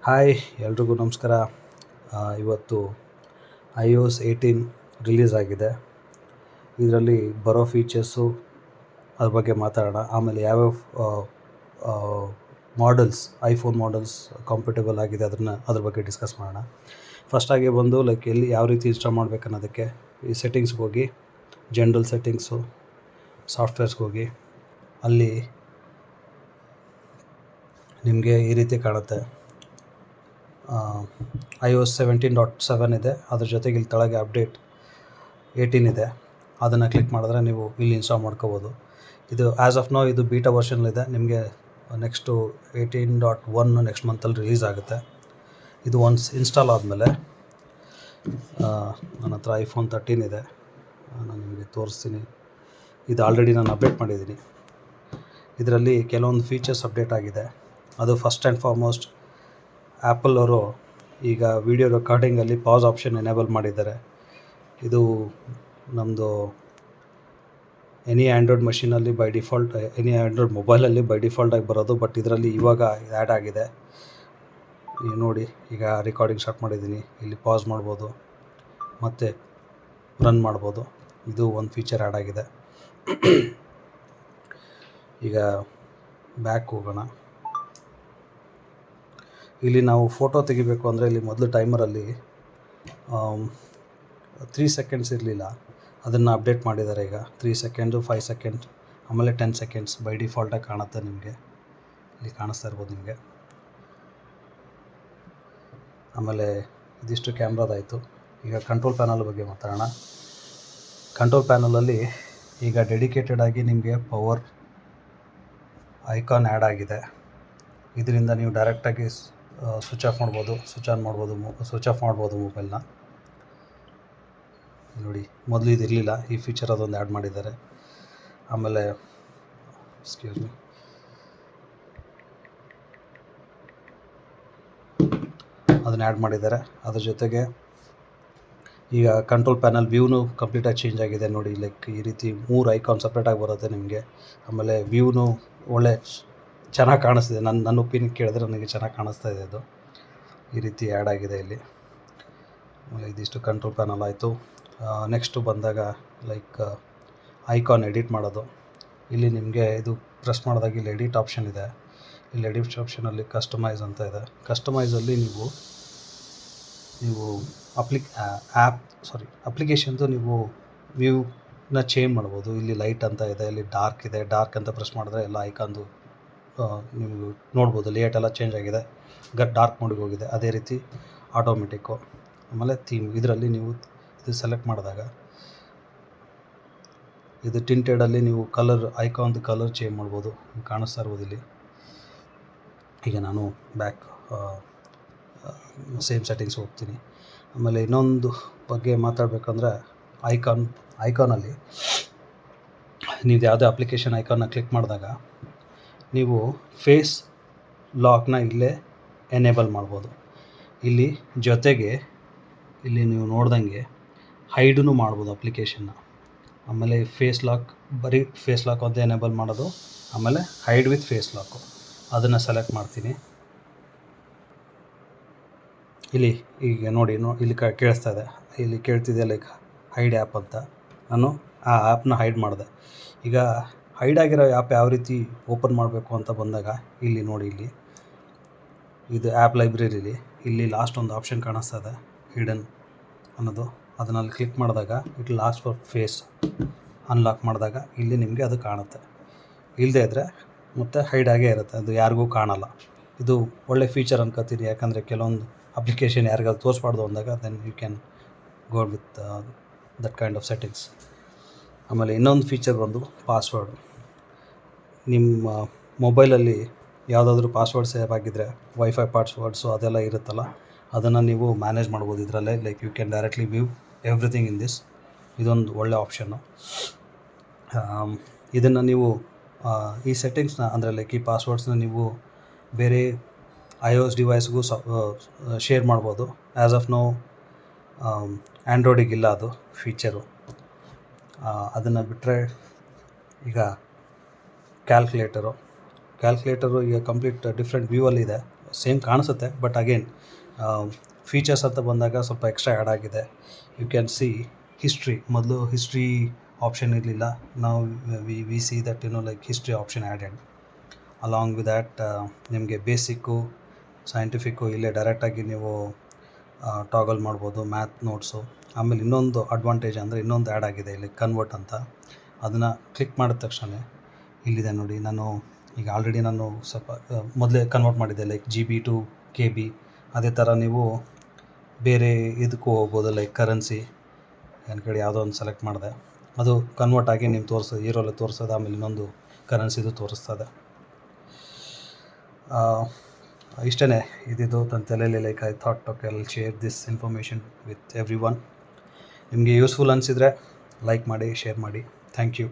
Hi ಎಲ್ರಿಗೂ ನಮಸ್ಕಾರ. ಇವತ್ತು iOS 18 ರಿಲೀಸ್ ಆಗಿದೆ. ಇದರಲ್ಲಿ ಬರೋ ಫೀಚರ್ಸು ಅದ್ರ ಬಗ್ಗೆ ಮಾತಾಡೋಣ. ಆಮೇಲೆ ಯಾವ್ಯಾವ ಮಾಡಲ್ಸ್ ಐಫೋನ್ ಮಾಡಲ್ಸ್ ಕಂಫರ್ಟೇಬಲ್ ಆಗಿದೆ ಅದ್ರ ಬಗ್ಗೆ ಡಿಸ್ಕಸ್ ಮಾಡೋಣ. ಫಸ್ಟಾಗಿ ಬಂದು ಎಲ್ಲಿ ಯಾವ ರೀತಿ ಇನ್ಸ್ಟಾಲ್ ಮಾಡಬೇಕು ಅನ್ನೋದಕ್ಕೆ ಈ ಸೆಟ್ಟಿಂಗ್ಸ್ಗೆ ಹೋಗಿ, ಜನರಲ್ ಸೆಟ್ಟಿಂಗ್ಸು, ಸಾಫ್ಟ್ವೇರ್ಸ್ಗೆ ಹೋಗಿ, ಅಲ್ಲಿ ನಿಮಗೆ ಈ ರೀತಿ ಕಾಣುತ್ತೆ. iOS 17.7 ಇದೆ. ಅದ್ರ ಜೊತೆಗೆ ಇಲ್ಲಿ ಕೆಳಗೆ ಅಪ್ಡೇಟ್ 18 ಇದೆ. ಅದನ್ನು ಕ್ಲಿಕ್ ಮಾಡಿದ್ರೆ ನೀವು ಇಲ್ಲಿ ಇನ್ಸ್ಟಾಲ್ ಮಾಡ್ಕೋಬೋದು. ಇದು ಆ್ಯಸ್ ಆಫ್ ನೌ ಇದು ಬೀಟಾ ವರ್ಷನಲ್ಲಿದೆ. ನಿಮಗೆ ನೆಕ್ಸ್ಟು 18.1 ನೆಕ್ಸ್ಟ್ ಮಂತಲ್ಲಿ ರಿಲೀಸ್ ಆಗುತ್ತೆ. ಇದು ಒನ್ಸ್ ಇನ್ಸ್ಟಾಲ್ ಆದಮೇಲೆ ನನ್ನ ಹತ್ರ iPhone 13 ಇದೆ. ನಾನು ನಿಮಗೆ ತೋರಿಸ್ತೀನಿ. ಇದು ಆಲ್ರೆಡಿ ನಾನು ಅಪ್ಡೇಟ್ ಮಾಡಿದ್ದೀನಿ. ಇದರಲ್ಲಿ ಕೆಲವೊಂದು ಫೀಚರ್ಸ್ ಅಪ್ಡೇಟ್ ಆಗಿದೆ. ಅದು ಫಸ್ಟ್ ಆ್ಯಂಡ್ ಫಾರ್ಮೋಸ್ಟ್ ಆ್ಯಪಲ್ ಅವರು ಈಗ ವಿಡಿಯೋ ರೆಕಾರ್ಡಿಂಗಲ್ಲಿ ಪಾಸ್ ಆಪ್ಷನ್ ಎನೇಬಲ್ ಮಾಡಿದ್ದಾರೆ. ಇದು ನಮ್ಮದು ಎನಿ ಆ್ಯಂಡ್ರಾಯ್ಡ್ ಮಷೀನಲ್ಲಿ ಬೈ ಡಿಫಾಲ್ಟ್, ಎನಿ ಆ್ಯಂಡ್ರಾಯ್ಡ್ ಮೊಬೈಲಲ್ಲಿ ಬೈ ಡಿಫಾಲ್ಟಾಗಿ ಬರೋದು. ಬಟ್ ಇದರಲ್ಲಿ ಇವಾಗ ಆ್ಯಡ್ ಆಗಿದೆ. ಈಗ ನೋಡಿ, ಈಗ ರೆಕಾರ್ಡಿಂಗ್ ಸ್ಟಾರ್ಟ್ ಮಾಡಿದ್ದೀನಿ. ಇಲ್ಲಿ ಪಾಸ್ ಮಾಡ್ಬೋದು ಮತ್ತು ರನ್ ಮಾಡ್ಬೋದು. ಇದು ಒಂದು ಫೀಚರ್ ಆ್ಯಡ್ ಆಗಿದೆ. ಈಗ ಬ್ಯಾಕ್ ಹೋಗೋಣ. ಇಲ್ಲಿ ನಾವು ಫೋಟೋ ತೆಗಿಬೇಕು ಅಂದರೆ ಇಲ್ಲಿ ಮೊದಲು ಟೈಮರಲ್ಲಿ 3 ಸೆಕೆಂಡ್ಸ್ ಇರಲಿಲ್ಲ. ಅದನ್ನು ಅಪ್ಡೇಟ್ ಮಾಡಿದ್ದಾರೆ. ಈಗ 3 ಸೆಕೆಂಡು, 5 ಸೆಕೆಂಡ್, ಆಮೇಲೆ 10 ಸೆಕೆಂಡ್ಸ್ ಬೈ ಡಿಫಾಲ್ಟಾಗಿ ಕಾಣುತ್ತೆ. ನಿಮಗೆ ಇಲ್ಲಿ ಕಾಣಿಸ್ತಾ ಇರ್ಬೋದು ನಿಮಗೆ. ಆಮೇಲೆ ಇದಿಷ್ಟು ಕ್ಯಾಮ್ರಾದಾಯಿತು. ಈಗ ಕಂಟ್ರೋಲ್ ಪ್ಯಾನಲ್ ಬಗ್ಗೆ ಮಾತಾಡೋಣ. ಕಂಟ್ರೋಲ್ ಪ್ಯಾನಲಲ್ಲಿ ಈಗ ಡೆಡಿಕೇಟೆಡ್ ಆಗಿ ನಿಮಗೆ ಪವರ್ ಐಕಾನ್ ಆ್ಯಡ್ ಆಗಿದೆ. ಇದರಿಂದ ನೀವು ಡೈರೆಕ್ಟಾಗಿ ಸ್ವಿಚ್ ಆಫ್ ಮಾಡ್ಬೋದು, ಸ್ವಿಚ್ ಆನ್ ಮಾಡ್ಬೋದು, ಸ್ವಿಚ್ ಆಫ್ ಮಾಡ್ಬೋದು ಮೊಬೈಲ್ನ. ನೋಡಿ, ಮೊದಲು ಇದಿರಲಿಲ್ಲ. ಈ ಫೀಚರ್ ಅದೊಂದು ಆ್ಯಡ್ ಮಾಡಿದ್ದಾರೆ. ಆಮೇಲೆ ಅದನ್ನು ಆ್ಯಡ್ ಮಾಡಿದ್ದಾರೆ. ಅದ್ರ ಜೊತೆಗೆ ಈಗ ಕಂಟ್ರೋಲ್ ಪ್ಯಾನಲ್ ವ್ಯೂನು ಕಂಪ್ಲೀಟಾಗಿ ಚೇಂಜ್ ಆಗಿದೆ. ನೋಡಿ, ಈ ರೀತಿ 3 ಐಕಾನ್ ಸಪ್ರೇಟಾಗಿ ಬರುತ್ತೆ ನಿಮಗೆ. ಆಮೇಲೆ ವ್ಯೂನು ಒಳ್ಳೆ ಚೆನ್ನಾಗಿ ಕಾಣಿಸ್ತಿದೆ. ನನ್ನ ಒಪಿನಿಯನ್ ಕೇಳಿದ್ರೆ ನನಗೆ ಚೆನ್ನಾಗಿ ಕಾಣಿಸ್ತಾ ಇದೆ. ಅದು ಈ ರೀತಿ ಆ್ಯಡ್ ಆಗಿದೆ ಇಲ್ಲಿ. ಆಮೇಲೆ ಇದಿಷ್ಟು ಕಂಟ್ರೋಲ್ ಪ್ಯಾನಲ್ ಆಯಿತು. ನೆಕ್ಸ್ಟು ಬಂದಾಗ ಐಕಾನ್ ಎಡಿಟ್ ಮಾಡೋದು. ಇಲ್ಲಿ ನಿಮಗೆ ಇದು ಪ್ರೆಸ್ ಮಾಡಿದಾಗ ಇಲ್ಲಿ ಎಡಿಟ್ ಆಪ್ಷನ್ ಇದೆ. ಇಲ್ಲಿ ಎಡಿಟ್ ಆಪ್ಷನಲ್ಲಿ ಕಸ್ಟಮೈಸ್ ಅಂತ ಇದೆ. ಕಸ್ಟಮೈಸಲ್ಲಿ ನೀವು ಅಪ್ಲಿಕೇಶನ್ದು ನೀವು ವ್ಯೂನ ಚೇಂಜ್ ಮಾಡ್ಬೋದು. ಇಲ್ಲಿ ಲೈಟ್ ಅಂತ ಇದೆ, ಇಲ್ಲಿ ಡಾರ್ಕ್ ಇದೆ. ಡಾರ್ಕ್ ಅಂತ ಪ್ರೆಸ್ ಮಾಡಿದ್ರೆ ಎಲ್ಲ ಐಕಾನ್ದು ನೀವು ನೋಡ್ಬೋದು. ಲೇಔಟ್ ಎಲ್ಲ ಚೇಂಜ್ ಆಗಿದೆ, ಡಾರ್ಕ್ ಮೋಡಿಗೆ ಹೋಗಿದೆ. ಅದೇ ರೀತಿ ಆಟೋಮೆಟಿಕ್ಕು. ಆಮೇಲೆ ಥೀಮ್, ಇದರಲ್ಲಿ ನೀವು ಇದು ಸೆಲೆಕ್ಟ್ ಮಾಡಿದಾಗ ಇದು ಟಿಂಟೆಡಲ್ಲಿ ನೀವು ಐಕಾನ್ದು ಕಲರ್ ಚೇಂಜ್ ಮಾಡ್ಬೋದು. ಕಾಣಿಸ್ತಾ ಇರ್ಬೋದು ಇಲ್ಲಿ. ಈಗ ನಾನು ಬ್ಯಾಕ್ ಸೇಮ್ ಸೆಟ್ಟಿಂಗ್ಸ್ ಹೋಗ್ತೀನಿ. ಆಮೇಲೆ ಇನ್ನೊಂದು ಬಗ್ಗೆ ಮಾತಾಡಬೇಕಂದ್ರೆ ಐಕಾನಲ್ಲಿ ನೀವು ಯಾವುದೇ ಅಪ್ಲಿಕೇಶನ್ ಐಕಾನ್ನ ಕ್ಲಿಕ್ ಮಾಡಿದಾಗ ನೀವು ಫೇಸ್ ಲಾಕ್ನ ಇಲ್ಲೇ ಎನೇಬಲ್ ಮಾಡ್ಬೋದು. ಇಲ್ಲಿ ಜೊತೆಗೆ ಇಲ್ಲಿ ನೀವು ನೋಡ್ದಂಗೆ ಹೈಡೂ ಮಾಡ್ಬೋದು ಅಪ್ಲಿಕೇಶನ್ನ. ಆಮೇಲೆ ಬರೀ ಫೇಸ್ ಲಾಕ್ ಅಂತ ಎನೇಬಲ್ ಮಾಡೋದು. ಆಮೇಲೆ ಹೈಡ್ ವಿತ್ ಫೇಸ್ ಲಾಕು ಅದನ್ನು ಸೆಲೆಕ್ಟ್ ಮಾಡ್ತೀನಿ. ಇಲ್ಲಿ ಈಗ ನೋಡಿ, ಇಲ್ಲಿ ಕೇಳಿಸ್ತಾ ಇದೆ. ಇಲ್ಲಿ ಕೇಳ್ತಿದೆ ಹೈಡ್ ಆ್ಯಪ್ ಅಂತ. ನಾನು ಆ ಆ್ಯಪ್ನ ಹೈಡ್ ಮಾಡಿದೆ. ಈಗ ಹೈಡ್ ಆಗಿರೋ ಆ್ಯಪ್ ಯಾವ ರೀತಿ ಓಪನ್ ಮಾಡಬೇಕು ಅಂತ ಬಂದಾಗ ಇಲ್ಲಿ ನೋಡಿ, ಇಲ್ಲಿ ಇದು ಆ್ಯಪ್ ಲೈಬ್ರರಿಲಿ ಇಲ್ಲಿ ಲಾಸ್ಟ್ ಒಂದು ಆಪ್ಷನ್ ಕಾಣಿಸ್ತಾ ಇದೆ, ಹಿಡನ್ ಅನ್ನೋದು. ಅದನ್ನಲ್ಲಿ ಕ್ಲಿಕ್ ಮಾಡಿದಾಗ it last for face unlock ಮಾಡಿದಾಗ ಇಲ್ಲಿ ನಿಮಗೆ ಅದು ಕಾಣುತ್ತೆ. ಇಲ್ಲದೇ ಇದ್ದರೆ ಮತ್ತು ಹೈಡ್ ಆಗೇ ಇರುತ್ತೆ, ಅದು ಯಾರಿಗೂ ಕಾಣಲ್ಲ. ಇದು ಒಳ್ಳೆ ಫೀಚರ್ ಅನ್ಕೋತೀನಿ. ಯಾಕಂದರೆ ಕೆಲವೊಂದು ಅಪ್ಲಿಕೇಶನ್ ಯಾರಿಗಾದ್ರು ತೋರಿಸ್ಬಾರ್ದು ಅಂದಾಗ then you can go with that kind of settings. ಆಮೇಲೆ ಇನ್ನೊಂದು ಫೀಚರ್ ಬಂದು ಪಾಸ್ವರ್ಡು. ನಿಮ್ಮ ಮೊಬೈಲಲ್ಲಿ ಯಾವುದಾದ್ರೂ ಪಾಸ್ವರ್ಡ್ ಸೇವ್ ಆಗಿದ್ದರೆ, ವೈಫೈ ಪಾಸ್ವರ್ಡ್ಸು ಅದೆಲ್ಲ ಇರುತ್ತಲ್ಲ, ಅದನ್ನು ನೀವು ಮ್ಯಾನೇಜ್ ಮಾಡ್ಬೋದು ಇದರಲ್ಲೇ. You can directly view everything in this. ಇದೊಂದು ಒಳ್ಳೆ ಆಪ್ಷನ್ನು. ಇದನ್ನು ನೀವು ಈ ಸೆಟ್ಟಿಂಗ್ಸ್ನ ಅಂದರೆ ಈ ಪಾಸ್ವರ್ಡ್ಸ್ನ ನೀವು ಬೇರೆ iOS ಡಿವೈಸ್ಗೂ ಶೇರ್ ಮಾಡ್ಬೋದು. ಆ್ಯಸ್ ಆಫ್ ನೌ ಆ್ಯಂಡ್ರಾಯ್ಡಿಗಿಲ್ಲ ಅದು ಫೀಚರು. ಅದನ್ನು ಬಿಟ್ಟರೆ ಈಗ ಕ್ಯಾಲ್ಕುಲೇಟರು ಈಗ ಕಂಪ್ಲೀಟ್ ಡಿಫ್ರೆಂಟ್ ವ್ಯೂವಲ್ಲಿದೆ. ಸೇಮ್ ಕಾಣಿಸುತ್ತೆ, ಬಟ್ ಅಗೇನ್ ಫೀಚರ್ಸ್ ಅಂತ ಬಂದಾಗ ಸ್ವಲ್ಪ ಎಕ್ಸ್ಟ್ರಾ ಆ್ಯಡ್ ಆಗಿದೆ. You can see history. ಮೊದಲು ಹಿಸ್ಟ್ರಿ ಆಪ್ಷನ್ ಇರಲಿಲ್ಲ. ನಾವು we see that like history option added. Along with that ನಿಮಗೆ ಬೇಸಿಕ್ಕು, ಸೈಂಟಿಫಿಕ್ಕು ಇಲ್ಲೇ ಡೈರೆಕ್ಟಾಗಿ ನೀವು ಟಾಗಲ್ ಮಾಡ್ಬೋದು, ಮ್ಯಾಥ್ ನೋಟ್ಸು. ಆಮೇಲೆ ಇನ್ನೊಂದು ಅಡ್ವಾಂಟೇಜ್ ಅಂದರೆ ಇನ್ನೊಂದು ಆ್ಯಡ್ ಆಗಿದೆ ಇಲ್ಲಿ, ಕನ್ವರ್ಟ್ ಅಂತ. ಅದನ್ನು ಕ್ಲಿಕ್ ಮಾಡಿದ ತಕ್ಷಣ ಇಲ್ಲಿದೆ ನೋಡಿ. ನಾನು ಈಗ ಆಲ್ರೆಡಿ ನಾನು ಸ್ವಲ್ಪ ಮೊದಲೇ ಕನ್ವರ್ಟ್ ಮಾಡಿದ್ದೆ, ಲೈಕ್ GB ಟು KB. ಅದೇ ಥರ ನೀವು ಬೇರೆ ಇದಕ್ಕೂ ಹೋಗ್ಬೋದು, ಲೈಕ್ ಕರೆನ್ಸಿ ನನ್ನ ಕಡೆ ಯಾವುದೋ ಒಂದು ಸೆಲೆಕ್ಟ್ ಮಾಡಿದೆ, ಅದು ಕನ್ವರ್ಟ್ ಆಗಿ ನೀವು ಈರೋಲ್ಲಿ ತೋರಿಸೋದು. ಆಮೇಲೆ ಇನ್ನೊಂದು ಕರೆನ್ಸಿದು ತೋರಿಸ್ತದೆ. ಇಷ್ಟೇ ಇದ್ದಿದ್ದು ನನ್ನ ತಲೆಯಲ್ಲಿ. Like I thought okay I will share this information with everyone. ನಿಮಗೆ ಯೂಸ್ಫುಲ್ ಅನಿಸಿದರೆ ಲೈಕ್ ಮಾಡಿ, ಶೇರ್ ಮಾಡಿ. Thank you.